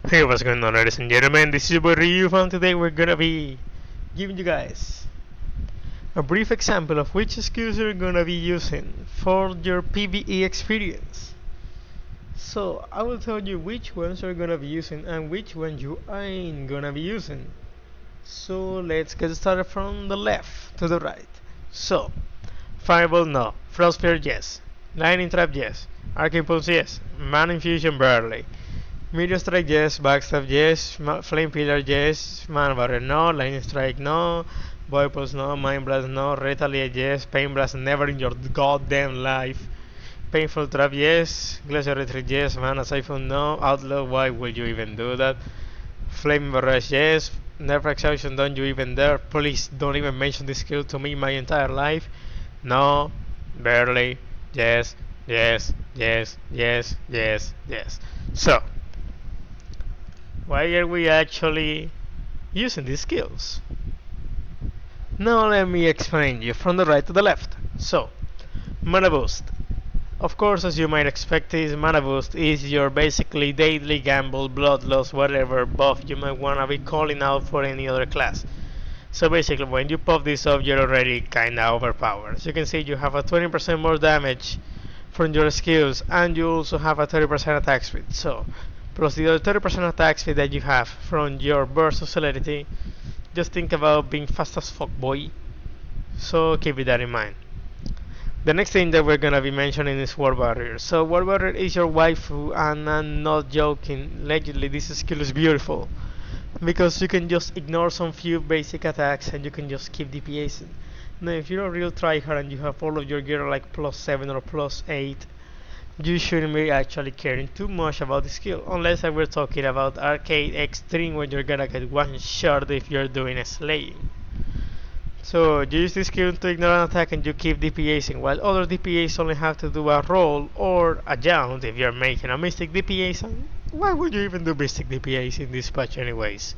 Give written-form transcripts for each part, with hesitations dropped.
Hey, what's going on, ladies and gentlemen? This is your boy Ryu, and today we're gonna be giving you guys a brief example of which skills you're gonna be using for your PvE experience. So, I will tell you which ones you're gonna be using and which ones you ain't gonna be using. So, let's get started from the left to the right. So, Fireball, no. Frostfire, yes. Lightning Trap, yes. Arcane Pulse, yes. Mana Infusion, barely. Meteor Strike, yes. Backstab, yes. Flame Pillar, yes. Mana Barrier, no. Lightning Strike, no. Void Pulse, no. Mind Blast, no. Retaliate, yes. Pain Blast, never in your goddamn life. Painful Trap, yes. Glacier Retreat, yes. Mana Siphon, no. Outlaw, why would you even do that? Flame Barrage, yes. Nerf Exhaustion, don't you even dare. Please don't even mention this skill to me my entire life. No. Barely. Yes. Yes. Yes. Yes. Yes. Yes. So, why are we actually using these skills? Now let me explain you from the right to the left. So, Mana Boost. Of course, as you might expect, is Mana Boost is your basically daily gamble, bloodlust, whatever buff you might wanna be calling out for any other class. So basically, when you pop this up, you're already kinda overpowered. As you can see, you have a 20% more damage from your skills, and you also have a 30% attack speed. So, plus the other 30% attack speed that you have from your burst of celerity, just think about being fast as fuck, boy. So keep that in mind. The next thing that we're gonna be mentioning is War Barrier. So War Barrier is your waifu, and I'm not joking. Allegedly, this skill is beautiful because you can just ignore some few basic attacks and you can just keep DPSing. Now, if you're a real tryhard and you have all of your gear like +7 or +8, you shouldn't be actually caring too much about the skill, unless we're talking about Arcade Extreme, where you're gonna get one shot if you're doing a slaying. So you use this skill to ignore an attack and you keep DPSing, while other DPS only have to do a roll or a jump if you're making a Mystic DPS. And why would you even do Mystic DPS in this patch anyways?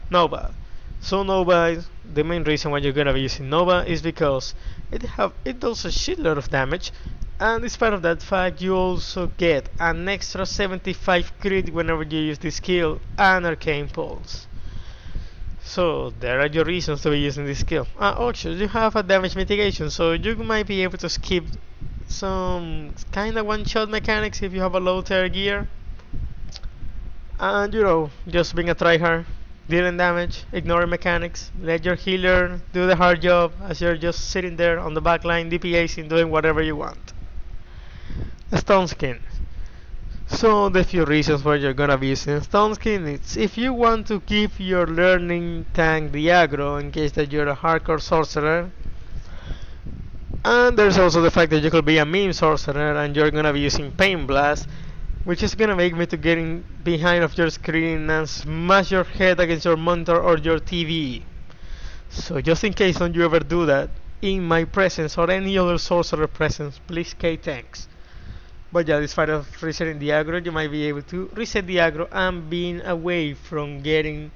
Nova. So Nova, the main reason why you're gonna be using Nova is because it does a shitload of damage, and despite of that fact, you also get an extra 75 crit whenever you use this skill and Arcane Pulse. So there are your reasons to be using this skill. Also, you have a damage mitigation, so you might be able to skip some kinda one-shot mechanics if you have a low tier gear. And just being a tryhard, dealing damage, ignoring mechanics, let your healer do the hard job as you're just sitting there on the back line DPSing, doing whatever you want. Stone Skin. So the few reasons why you're gonna be using Stone Skin, it's if you want to keep your learning tank the aggro in case that you're a hardcore sorcerer. And there's also the fact that you could be a meme sorcerer and you're gonna be using Pain Blast, which is gonna make me to getting behind of your screen and smash your head against your monitor or your TV. So just in case don't you ever do that in my presence or any other sorcerer presence, please K tanks. But yeah, despite of resetting the aggro, you might be able to reset the aggro and being away from getting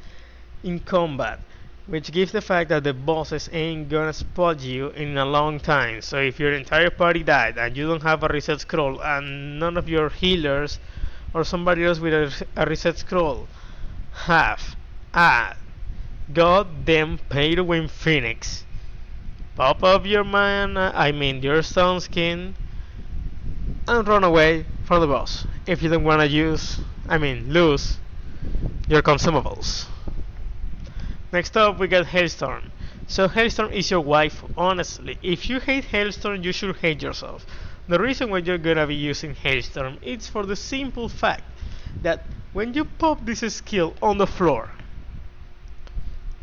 in combat, which gives the fact that the bosses ain't gonna spot you in a long time. So if your entire party died and you don't have a reset scroll and none of your healers or somebody else with a reset scroll have a goddamn pay to win Phoenix, pop up your mana, your Stone Skin, and run away from the boss if you don't wanna lose your consumables. Next up, we got Hailstorm. So Hailstorm is your waifu. Honestly, if you hate Hailstorm, you should hate yourself. The reason why you're gonna be using Hailstorm is for the simple fact that when you pop this skill on the floor,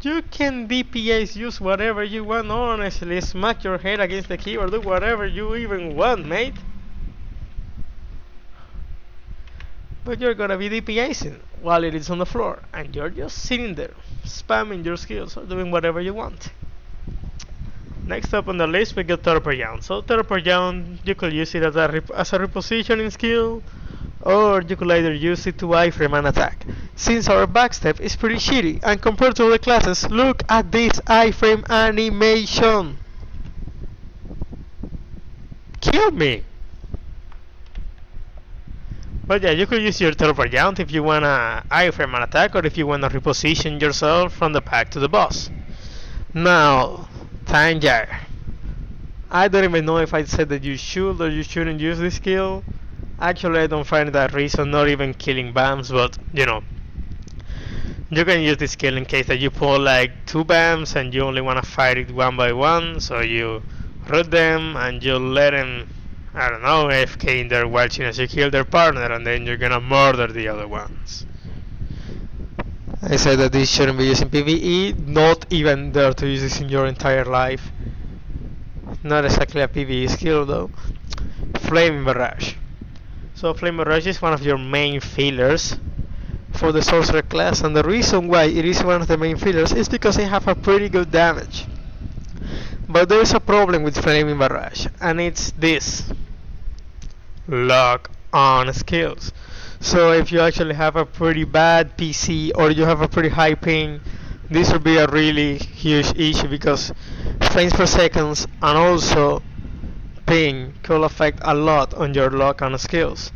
you can DPS, use whatever you want, honestly, smack your head against the keyboard, do whatever you even want, mate. But you're gonna be DPSing while it is on the floor, and you're just sitting there, spamming your skills or doing whatever you want. Next up on the list, we got TERA. So TERA, you could use it as a repositioning skill, or you could either use it to iframe an attack. Since our backstep is pretty shitty, and compared to other classes, look at this iframe animation! Kill me! But yeah, you could use your teleport jaunt if you wanna iframe an attack or if you wanna reposition yourself from the pack to the boss. Now, Tanjar. I don't even know if I said that you should or you shouldn't use this skill. Actually, I don't find that reason, not even killing BAMs, but you know, you can use this skill in case that you pull like 2 BAMs and you only want to fight it one by one, so you root them and you let them, I don't know, AFK in there watching as you kill their partner, and then you're gonna murder the other ones. I said that this shouldn't be used in PvE, not even dare to use this in your entire life. Not exactly a PvE skill though. Flame Barrage. So Flame Barrage is one of your main failures for the Sorcerer class, and the reason why it is one of the main failures is because they have a pretty good damage. But there is a problem with Flaming Barrage, and it's this: lock on skills. So if you actually have a pretty bad PC or you have a pretty high ping, this will be a really huge issue, because frames per seconds and also ping could affect a lot on your lock on skills.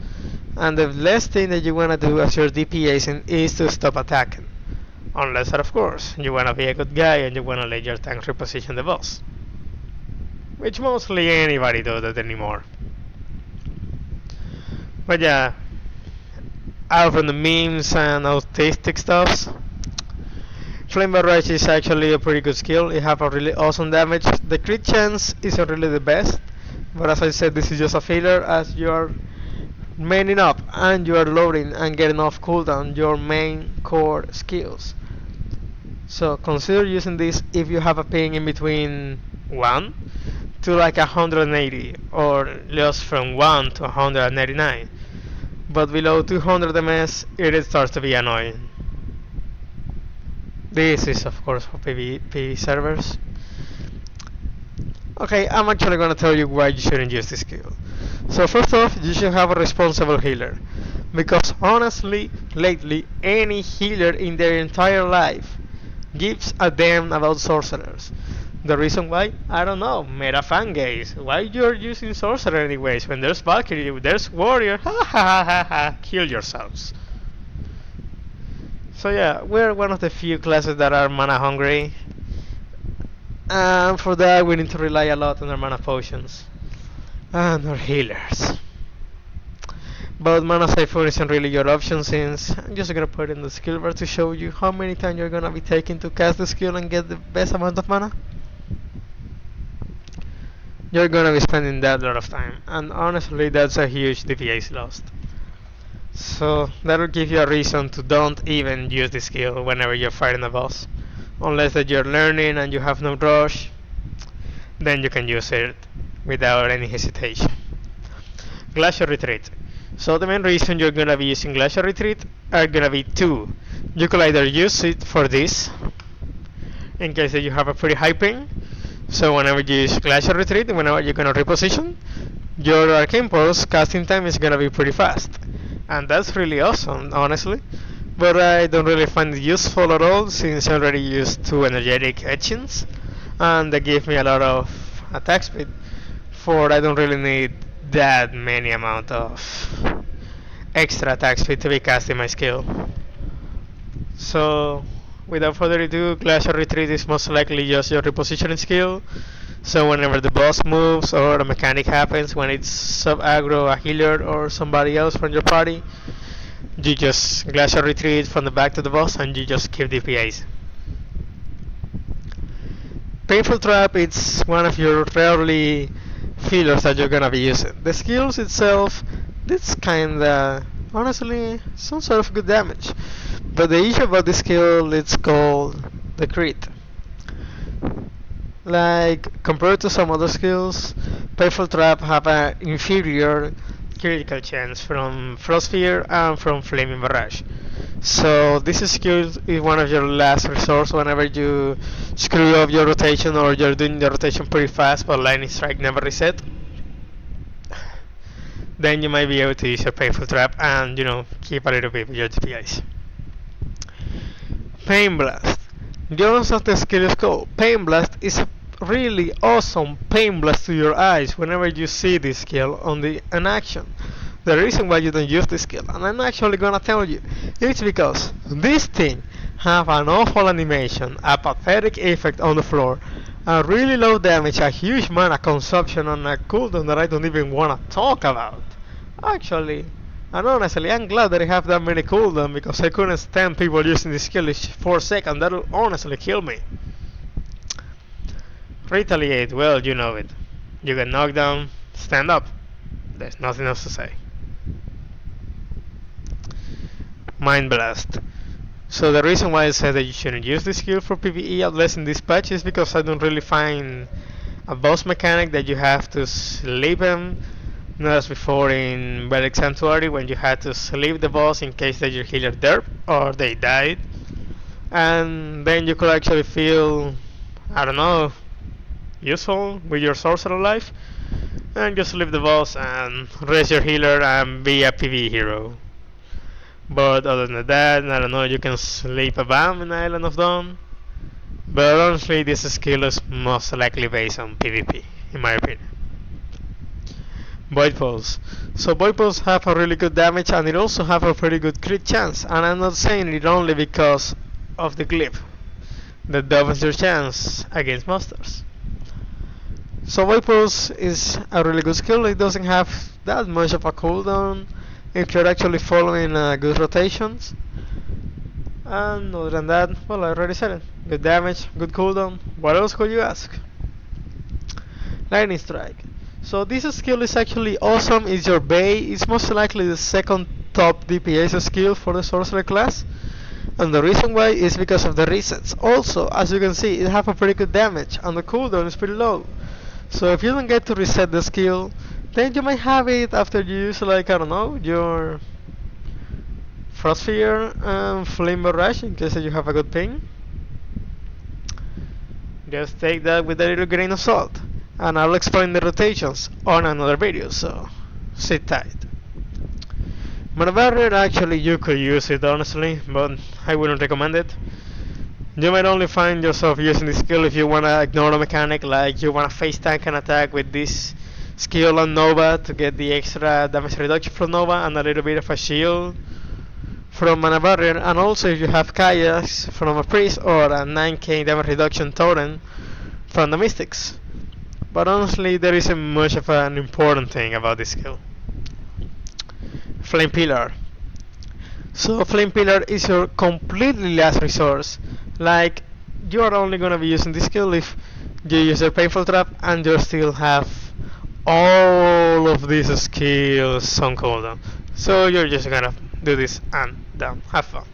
And the last thing that you want to do as your DPS is to stop attacking. Unless that, of course, you want to be a good guy and you want to let your tank reposition the boss. Which mostly anybody does that anymore. But yeah, out from the memes and autistic stuffs, Flame Barrage is actually a pretty good skill. It have a really awesome damage. The crit chance isn't really the best, but as I said, this is just a failure as you are maining up and you are loading and getting off cooldown your main core skills. So consider using this if you have a ping in between 1 to like 180, or just from 1 to 189. But below 200 ms it starts to be annoying. This is of course for PvE servers. Okay, I'm actually gonna tell you why you shouldn't use this skill. So first off, you should have a responsible healer, because honestly, lately, any healer in their entire life gives a damn about sorcerers. The reason why? I don't know, meta fan gaze. Why you're using sorcerer anyways? When there's Valkyrie, there's warrior, ha ha ha ha ha, kill yourselves. So yeah, we're one of the few classes that are mana hungry, and for that we need to rely a lot on our mana potions and our healers. But mana siphon isn't really your option, since I'm just gonna put in the skill bar to show you how many times you're gonna be taking to cast the skill and get the best amount of mana. You're gonna be spending that lot of time, and honestly that's a huge DPS lost. So that will give you a reason to don't even use the skill whenever you're fighting a boss. Unless that you're learning and you have no rush, then you can use it without any hesitation. Glacial Retreat. So the main reason you're gonna be using Glacial Retreat are gonna be 2. You could either use it for this, in case that you have a pretty high ping, so whenever you use Glacial Retreat, whenever you're gonna reposition, your Arcane Pulse casting time is gonna be pretty fast. And that's really awesome, honestly. But I don't really find it useful at all, since I already used 2 energetic etchings, and they give me a lot of attack speed, for I don't really need that many amount of extra attack speed to be casting my skill. So without further ado, Glacial Retreat is most likely just your repositioning skill. So whenever the boss moves or a mechanic happens, when it's sub-aggro a healer or somebody else from your party, you just Glacial Retreat from the back to the boss and you just keep DPS. Painful Trap, it's one of your rarely fillers that you're gonna be using. The skills itself, it's kinda, honestly, some sort of good damage. But the issue about this skill, it's called the crit. Like, compared to some other skills, Painful Trap have an inferior critical chance from Frostsphere and from Flaming Barrage. So this skill is one of your last resource whenever you screw up your rotation or you're doing the rotation pretty fast but Lightning Strike never reset. Then you might be able to use your Painful Trap and, you know, keep a little bit with your DPS. Pain Blast. The honest of the skill is called Pain Blast is a really awesome pain blast to your eyes whenever you see this skill in action. the reason why you don't use this skill, and I'm actually gonna tell you, it's because this thing have an awful animation, a pathetic effect on the floor, a really low damage, a huge mana consumption, and a cooldown that I don't even wanna talk about. Actually, and honestly, I'm glad that I have that many cooldown because I couldn't stand people using this skill for a second. That'll honestly kill me. Retaliate, well, you know it. You get knocked down, stand up. There's nothing else to say. Mind Blast. So the reason why I said that you shouldn't use this skill for PvE unless in this patch is because I don't really find a boss mechanic that you have to sleep him. Not as before in Relic Sanctuary when you had to sleep the boss in case that your healer derped or they died. And then you could actually feel, I don't know, useful with your sorcerer life. And just leave the boss and raise your healer and be a PvE hero. But other than that, I don't know, you can sleep a bomb in the Island of Dawn. But honestly, this skill is most likely based on PvP, in my opinion. Void Pulse. So Void Pulse have a really good damage and it also have a pretty good crit chance. And I'm not saying it only because of the glyph that doubles your chance against monsters. So Void Pulse is a really good skill. It doesn't have that much of a cooldown if you're actually following good rotations. And other than that, well, I already said it. Good damage, good cooldown. What else could you ask? Lightning Strike. So this skill is actually awesome. It's your Bay. It's most likely the second top DPS skill for the Sorcerer class. And the reason why is because of the resets. Also, as you can see, it have a pretty good damage and the cooldown is pretty low. So if you don't get to reset the skill, then you might have it after you use, like, I don't know, your Frostsphere and Flame Barrage in case you have a good ping. Just take that with a little grain of salt. And I'll explain the rotations on another video, so sit tight. Mana Barrier, actually you could use it honestly, but I wouldn't recommend it. You might only find yourself using this skill if you wanna ignore a mechanic, like you wanna face tank an attack with this skill on Nova to get the extra damage reduction from Nova and a little bit of a shield from Mana Barrier, and also if you have Kayaks from a Priest or a 9k damage reduction totem from the Mystics. But honestly, there isn't much of an important thing about this skill. Flame Pillar. So Flame Pillar is your completely last resource. Like, you are only gonna be using this skill if you use a Painful Trap and you still have all of these skills on cooldown. So you're just gonna do this and then have fun.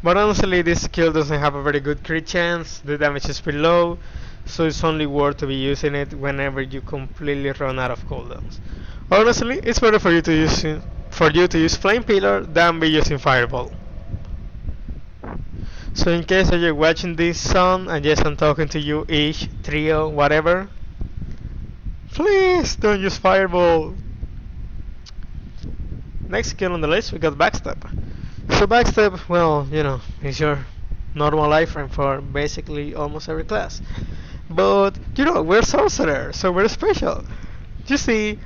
But honestly, this skill doesn't have a very good crit chance. The damage is pretty low. So it's only worth to be using it whenever you completely run out of cooldowns. Honestly, it's better for you to use Flame Pillar than be using Fireball. So in case that you're watching this song and yes, I'm talking to you, Ish, Trio, whatever, please don't use Fireball. Next skill on the list, we got Backstab. So Backstab, well, you know, is your normal iframe for basically almost every class. But, you know, we're Sorcerer, so we're special. You see,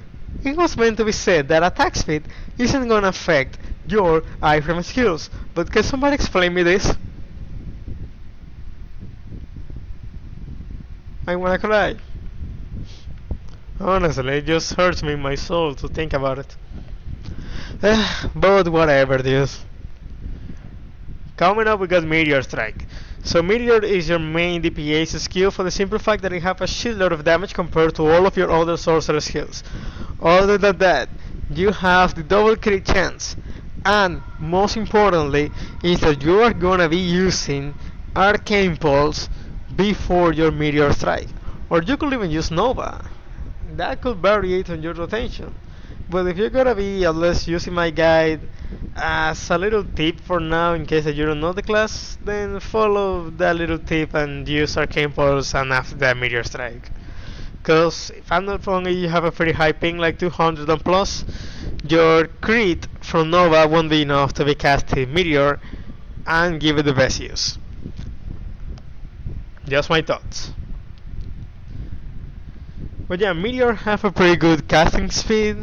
it was meant to be said that attack speed isn't gonna affect your iframe skills. But can somebody explain me this? I wanna cry. Honestly, it just hurts me in my soul to think about it. But whatever, dude. Coming up, we got Meteor Strike. So Meteor is your main DPS skill for the simple fact that it have a shitload of damage compared to all of your other sorcerer skills. Other than that, you have the double crit chance, and most importantly is that you are gonna be using Arcane Pulse before your Meteor Strike, or you could even use Nova. That could vary on your rotation. But if you're gonna be at least using my guide as a little tip for now, in case that you don't know the class, then follow that little tip and use Arcane Pulse and after that Meteor Strike. Cause if I'm not wrong, you have a pretty high ping, like 200 and plus, your crit from Nova won't be enough to be casting Meteor and give it the best use. Just my thoughts. But yeah, Meteor have a pretty good casting speed,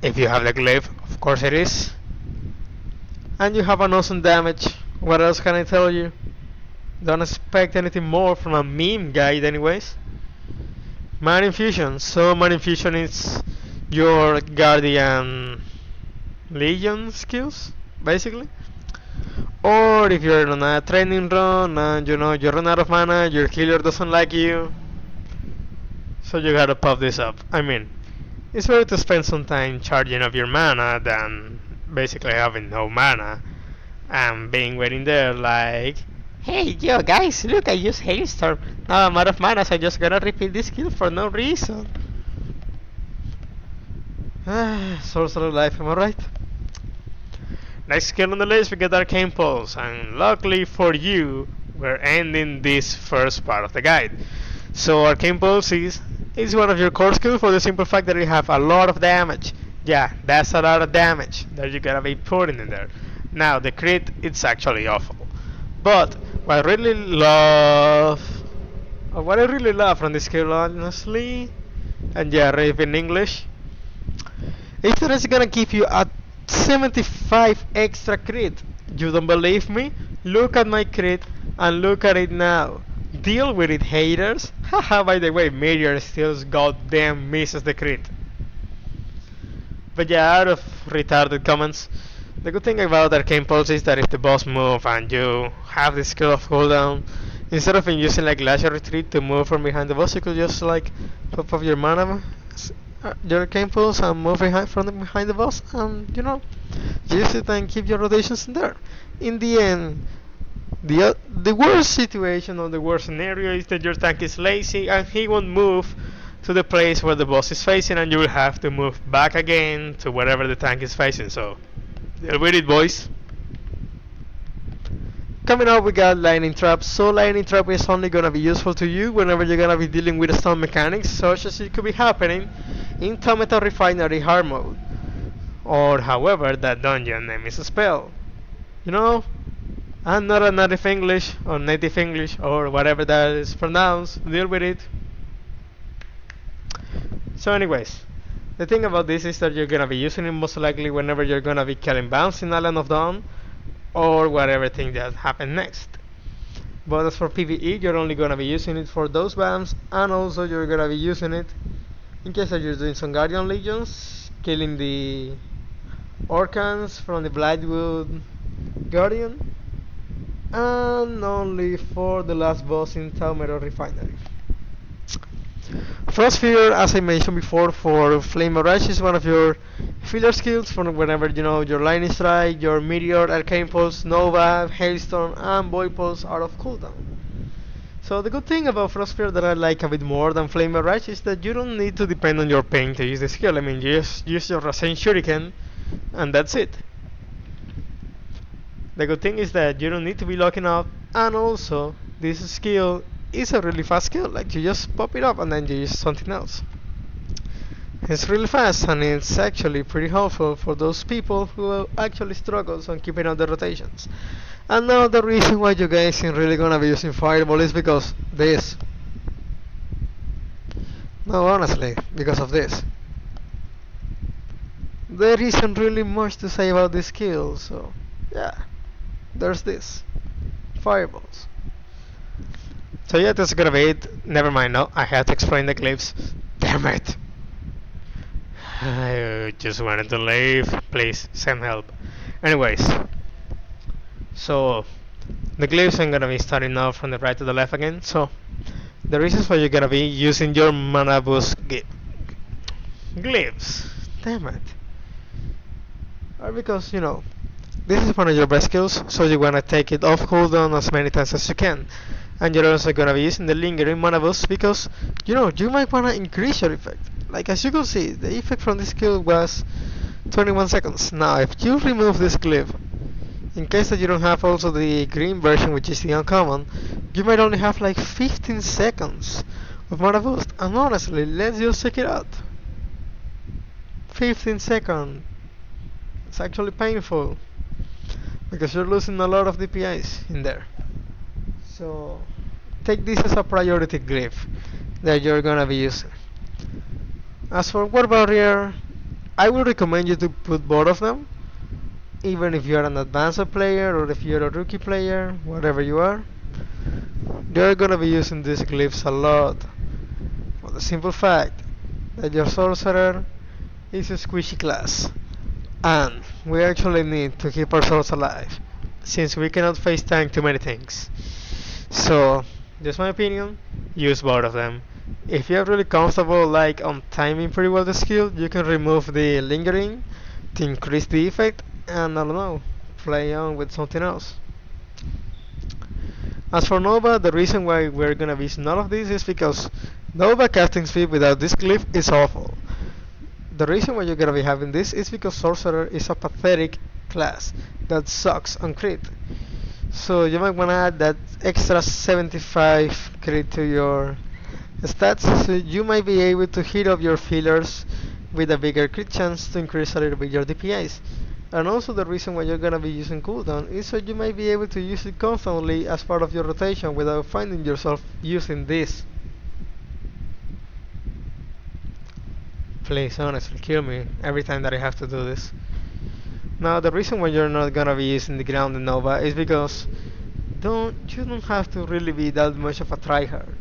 If you have the glyph, of course it is. And you have an awesome damage. What else can I tell you? Don't expect anything more from a meme guide anyways. Mana Infusion. So Mana Infusion is your Guardian Legion skills, basically. Or if you're on a training run and you know you run out of mana, your healer doesn't like you, so you gotta pop this up. I mean, it's better to spend some time charging up your mana than basically having no mana and being waiting there like, hey yo guys, look, I used Hailstorm. Now I'm out of mana, so I just gotta repeat this skill for no reason. Sorcerer life, am I right? Next skill on the list, we get Arcane Pulse, and luckily for you, we're ending this first part of the guide. So Arcane Pulse is one of your core skills for the simple fact that it have a lot of damage. Yeah, that's a lot of damage that you gotta be putting in there. Now the crit, it's actually awful. But what I really love from this skill, honestly, and yeah, rave in English, is that it's gonna give you a 75 extra crit. You don't believe me? Look at my crit and look at it now. Deal with it, haters. Haha, by the way, Meteor still goddamn misses the crit. But yeah, out of retarded comments, the good thing about Arcane Pulse is that if the boss move and you have the skill of cooldown, instead of using like Glacial Retreat to move from behind the boss, you could just like pop up your mana, your Arcane Pulse, and move behind the boss, and you know, use it and keep your rotations in there. In the end, the worst situation or the worst scenario is that your tank is lazy and he won't move to the place where the boss is facing, and you will have to move back again to wherever the tank is facing. So deal with it, boys. Coming up, we got Lightning Trap. So Lightning Trap is only gonna be useful to you whenever you're gonna be dealing with stun mechanics, such as it could be happening in Tomato Refinery hard mode, or however that dungeon name is spelled. You know, I'm not a native English or native English or whatever that is pronounced. Deal with it. So anyways, the thing about this is that you're gonna be using it most likely whenever you're gonna be killing bounce in Island of Dawn or whatever thing that happens next. But as for PvE, you're only gonna be using it for those BAMs, and also you're gonna be using it in case that you're doing some Guardian Legions, killing the Orcans from the Blightwood Guardian, and only for the last boss in Taumero Refinery. Frost Fear, as I mentioned before, for Flame Barrage is one of your filler skills for whenever you know your Lightning Strike, your Meteor, Arcane Pulse, Nova, Hailstorm, and Void Pulse are of cooldown. So the good thing about Frost Fear that I like a bit more than Flame Barrage is that you don't need to depend on your pain to use the skill. I mean, you just use your Rasen Shuriken, and that's it. The good thing is that you don't need to be locking up, and also this skill is a really fast skill. Like, you just pop it up and then you use something else. It's really fast, and it's actually pretty helpful for those people who actually struggles on keeping up the rotations. And now the reason why you guys ain't really gonna be using Fireball is because this. No, honestly, because of this. There isn't really much to say about this skill, so yeah, there's this. Fireballs. So yeah, that's gonna be it. Never mind, no, I had to explain the glyphs. Damn it! I just wanted to leave. Please, send help. Anyways, so the glyphs I'm gonna be starting now from the right to the left again. So the reasons why you're gonna be using your mana boost glyphs, damn it, are because, you know, this is one of your best skills, so you wanna take it off cooldown as many times as you can. And you're also gonna be using the lingering mana boost because, you know, you might wanna increase your effect. Like, as you can see, the effect from this skill was 21 seconds. Now if you remove this glyph, in case that you don't have also the green version, which is the uncommon, you might only have like 15 seconds of mana boost. And honestly, let's just check it out. 15 seconds. It's actually painful because you're losing a lot of DPIs in there. So take this as a priority glyph that you're gonna be using. As for Word Barrier, I would recommend you to put both of them, even if you're an advanced player or if you're a rookie player, whatever you are. You're gonna be using these glyphs a lot, for the simple fact that your sorcerer is a squishy class, and we actually need to keep ourselves alive, since we cannot face tank too many things. So, just my opinion, use both of them. If you're really comfortable like on timing pretty well the skill, you can remove the lingering to increase the effect, and I don't know, play on with something else. As for Nova, the reason why we're gonna use none of this is because Nova casting speed without this glyph is awful. The reason why you're gonna be having this is because Sorcerer is a pathetic class that sucks on crit. So you might wanna add that extra 75 crit to your stats, so you might be able to hit up your fillers with a bigger crit chance to increase a little bit your DPS. And also the reason why you're gonna be using cooldown is so you might be able to use it constantly as part of your rotation without finding yourself using this. Please, honestly, kill me every time that I have to do this. Now the reason why you're not gonna be using the grounded Nova is because you don't have to really be that much of a tryhard.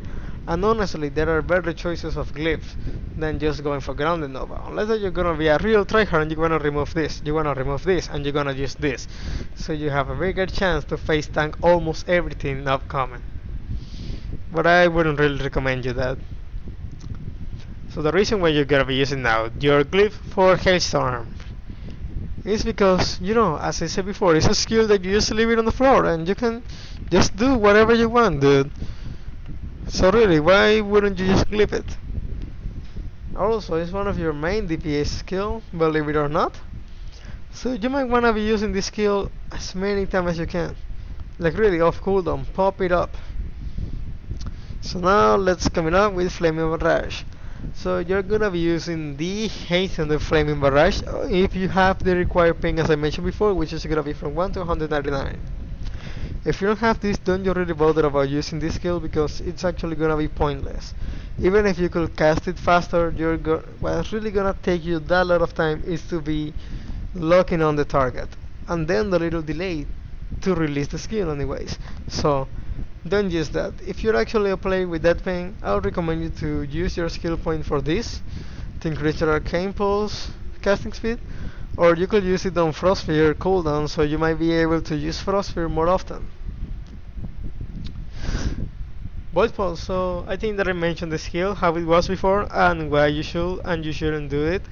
And honestly, there are better choices of glyphs than just going for grounded Nova. Unless that you're gonna be a real tryhard and you wanna remove this, you wanna remove this, and you're gonna use this. So you have a bigger chance to face tank almost everything upcoming. But I wouldn't really recommend you that. So the reason why you're gonna be using now your glyph for Hailstorm is because, you know, as I said before, it's a skill that you just leave it on the floor and you can just do whatever you want, dude. So really, why wouldn't you just glyph it? Also, it's one of your main DPS skill, believe it or not. So you might wanna be using this skill as many times as you can. Like really off cooldown, pop it up. So now let's come up with Flaming Barrage. So you're gonna be using the haste and the Flaming Barrage if you have the required ping as I mentioned before, which is gonna be from 1 to 199. If you don't have this, don't you really bother about using this skill because it's actually gonna be pointless. Even if you could cast it faster, what's really gonna take you that lot of time is to be locking on the target, and then the little delay to release the skill anyways. So don't use that. If you're actually a player with that thing, I would recommend you to use your skill point for this to increase your arcane pulse casting speed, or you could use it on Frostsphere cooldown, so you might be able to use Frostsphere more often. Void Pulse, so I think that I mentioned the skill, how it was before, and why you should and you shouldn't do it.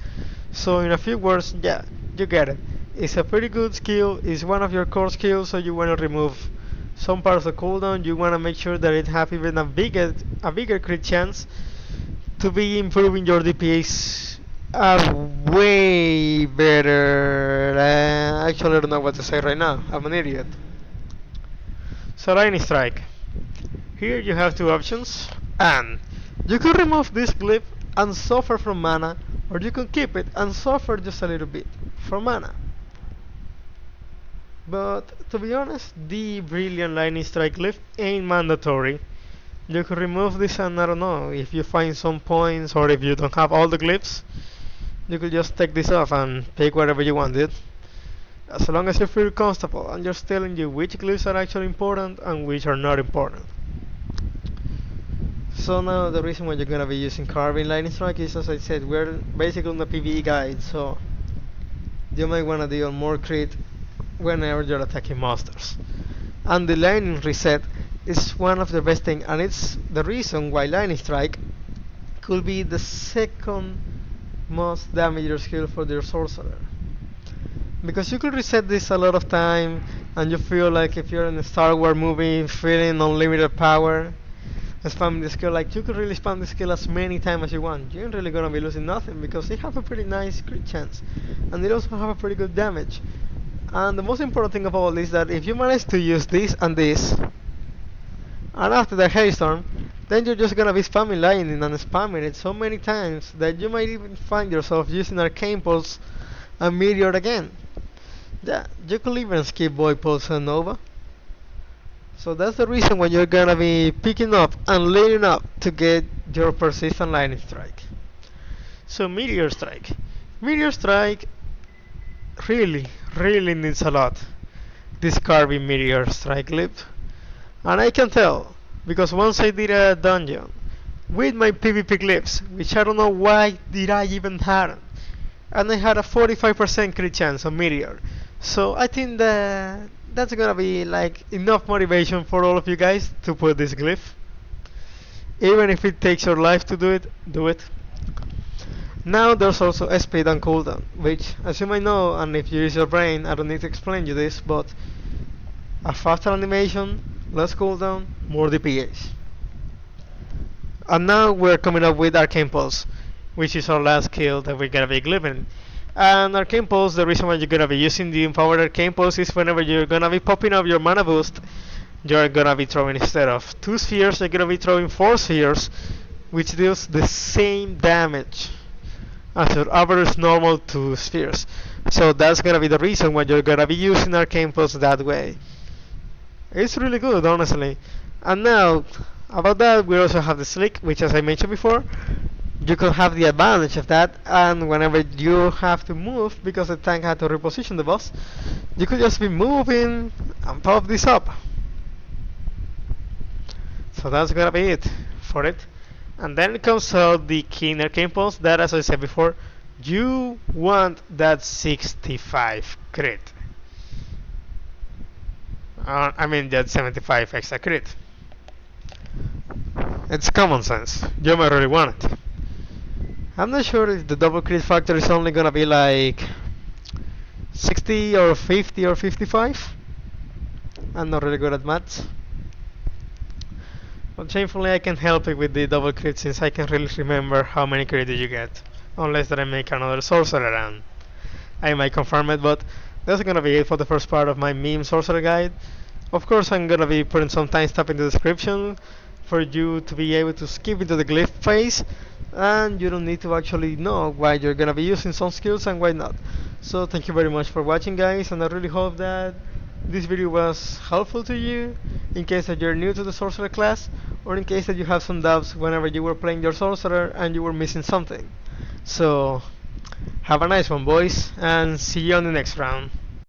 So in a few words, yeah, you get it. It's a pretty good skill, it's one of your core skills, so you want to remove some part of the cooldown, you want to make sure that it has even a bigger crit chance to be improving your DPS way better. Actually, I don't know what to say right now, I'm an idiot. So Lightning Strike. Here you have two options, and you can remove this glyph and suffer from mana, or you can keep it and suffer just a little bit from mana. But to be honest, the Brilliant Lightning Strike glyph ain't mandatory. You can remove this, and I don't know, if you find some points or if you don't have all the glyphs, you could just take this off and pick whatever you want, dude. As long as you feel comfortable and just telling you which glyphs are actually important and which are not important. So now the reason why you're gonna be using Carving Lightning Strike is, as I said, we're basically on the PvE guide, so you might wanna deal more crit whenever you're attacking monsters. And the Lightning Reset is one of the best things, and it's the reason why Lightning Strike could be the second most damage skill for your Sorcerer. Because you could reset this a lot of time, and you feel like if you're in a Star Wars movie feeling unlimited power, spam the skill, like you could really spam the skill as many times as you want. You ain't really gonna be losing nothing because they have a pretty nice crit chance, and they also have a pretty good damage. And the most important thing of all is that if you manage to use this and this, and after the Hailstorm, then you're just gonna be spamming lightning and spamming it so many times that you might even find yourself using Arcane Pulse and Meteor again. Yeah, you could even skip Void Pulse and Nova. So that's the reason why you're gonna be picking up and leading up to get your Persistent Lightning Strike. So Meteor Strike. Meteor Strike really, really needs a lot. This Carving Meteor Strike glyph. And I can tell, because once I did a dungeon with my PvP glyphs, which I don't know why did I even have them, and I had a 45% crit chance on Meteor. So I think that that's gonna be like enough motivation for all of you guys to put this glyph. Even if it takes your life to do it, do it. Now there's also a speed and cooldown, which as you might know, and if you use your brain, I don't need to explain you this, but a faster animation, less cooldown, more DPS. And now we're coming up with Arcane Pulse, which is our last skill that we're gonna be glyphing. And Arcane Pulse, the reason why you're gonna be using the Empowered Arcane Pulse is whenever you're gonna be popping up your mana boost, you're gonna be throwing, instead of 2 spheres, you're gonna be throwing 4 spheres, which deals the same damage as your average normal 2 spheres. So that's gonna be the reason why you're gonna be using Arcane Pulse that way. It's really good, honestly. And now, about that, we also have the Slick, which as I mentioned before, you can have the advantage of that, and whenever you have to move, because the tank had to reposition the boss, you could just be moving and pop this up. So that's gonna be it for it. And then comes out the King Arcane Pulse, that as I said before, you want that 65 crit. I mean that 75 extra crit. It's common sense. You might really want it. I'm not sure if the double crit factor is only gonna be like 60 or 50 or 55. I'm not really good at maths. But shamefully I can help it with the double crit since I can really remember how many crit did you get. Unless that I make another sorcerer and I might confirm it, but that's gonna be it for the first part of my meme sorcerer guide. Of course I'm gonna be putting some timestamp in the description for you to be able to skip into the glyph phase, and you don't need to actually know why you're gonna be using some skills and why not. So thank you very much for watching, guys, and I really hope that this video was helpful to you in case that you're new to the sorcerer class, or in case that you have some doubts whenever you were playing your sorcerer and you were missing something. So have a nice one, boys, and see you on the next round.